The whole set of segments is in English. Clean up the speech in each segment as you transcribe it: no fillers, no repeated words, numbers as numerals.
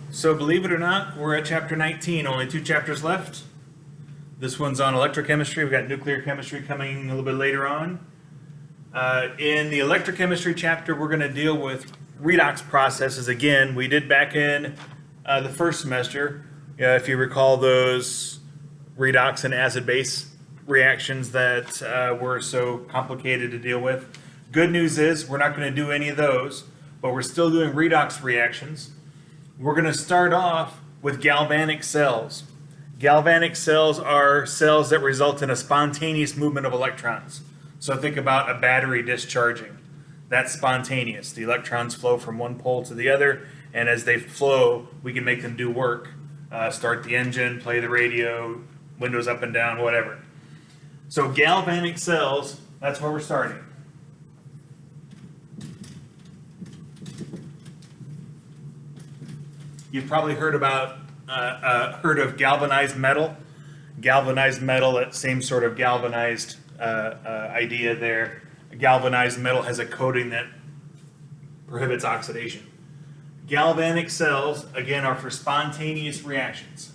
So believe it or not, we're at chapter 19, only 2 chapters left. This one's on electrochemistry. We've got nuclear chemistry coming a little bit later on. In the electrochemistry chapter, we're going to deal with redox processes again. We did back in the first semester, if you recall those redox and acid-base reactions that were so complicated to deal with. Good news is we're not going to do any of those, but we're still doing redox reactions. We're going to start off with galvanic cells. Galvanic cells are cells that result in a spontaneous movement of electrons. So think about a battery discharging. That's spontaneous. The electrons flow from one pole to the other, and as they flow, we can make them do work. Start the engine, play the radio, windows up and down, whatever. So galvanic cells, that's where we're starting. You've probably heard of galvanized metal. Galvanized metal, that same sort of galvanized idea there. Galvanized metal has a coating that prohibits oxidation. Galvanic cells, again, are for spontaneous reactions.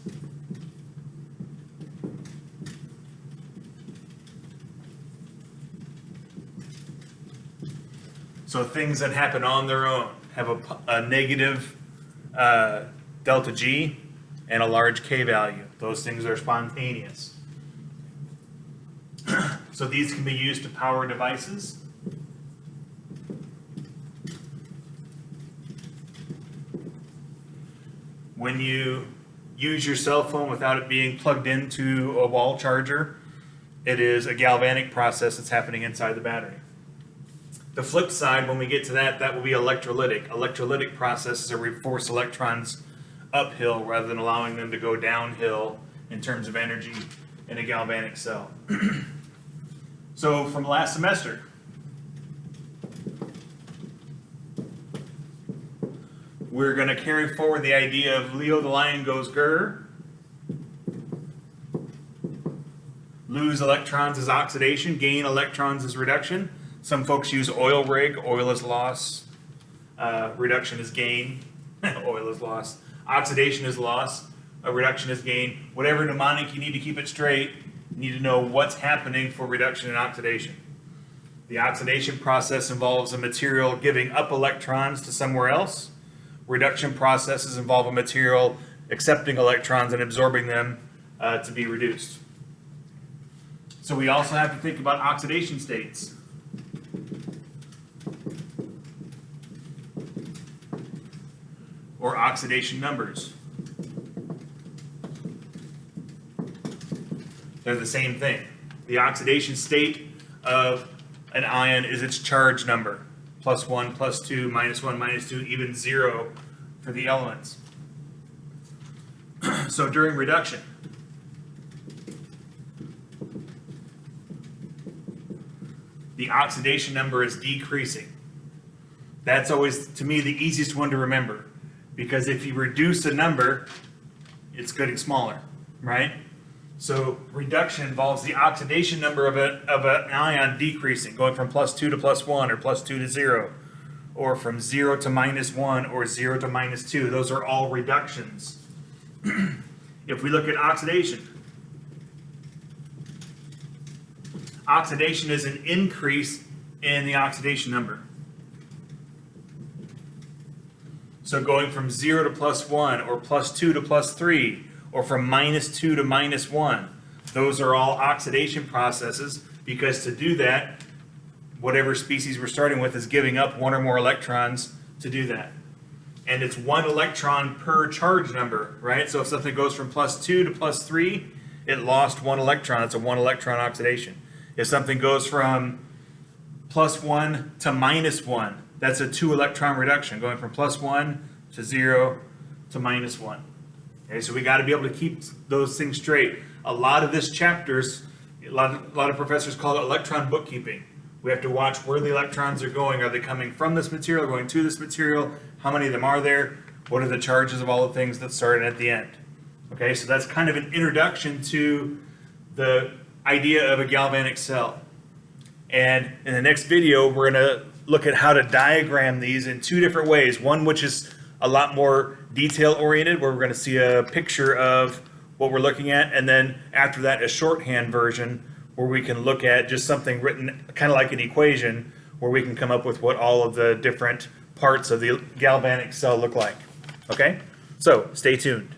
So things that happen on their own have a negative delta G and a large K value. Those things are spontaneous. So these can be used to power devices. When you use your cell phone without it being plugged into a wall charger, it is a galvanic process that's happening inside the battery. The flip side, when we get to that will be electrolytic. Electrolytic processes are where we force electrons uphill rather than allowing them to go downhill in terms of energy in a galvanic cell. So from last semester, we're going to carry forward the idea of Leo the lion goes grr. Lose electrons is oxidation, gain electrons is reduction. Some folks use oil rig, oil is loss, reduction is gain, oil is loss, oxidation is loss, a reduction is gain. Whatever mnemonic you need to keep it straight, you need to know what's happening for reduction and oxidation. The oxidation process involves a material giving up electrons to somewhere else. Reduction processes involve a material accepting electrons and absorbing them to be reduced. So we also have to think about oxidation states. Or oxidation numbers. They're the same thing. The oxidation state of an ion is its charge number. +1, +2, -1, -2, even 0 for the elements. So during reduction, the oxidation number is decreasing. That's always, to me, the easiest one to remember. Because if you reduce a number, it's getting smaller, right? So reduction involves the oxidation number of an ion decreasing, going from +2 to +1, or +2 to 0, or from 0 to -1, or 0 to -2. Those are all reductions. If we look at oxidation, oxidation is an increase in the oxidation number. So going from 0 to +1, or +2 to +3, or from -2 to -1, those are all oxidation processes, because to do that, whatever species we're starting with is giving up one or more electrons to do that. And it's 1 electron per charge number, right? So if something goes from +2 to +3, it lost 1 electron. It's a 1 electron oxidation. If something goes from +1 to -1, that's a 2 electron reduction, going from +1 to 0 to -1. Okay, so we got to be able to keep those things straight. A lot of this chapters, a lot of professors call it electron bookkeeping. We have to watch where the electrons are going. Are they coming from this material, going to this material? How many of them are there? What are the charges of all the things that started at the end? Okay, so that's kind of an introduction to the idea of a galvanic cell. And in the next video, we're going to look at how to diagram these in 2 different ways. One which is a lot more detail oriented, where we're going to see a picture of what we're looking at, and then after that a shorthand version where we can look at just something written kind of like an equation, where we can come up with what all of the different parts of the galvanic cell look like. Okay, so stay tuned.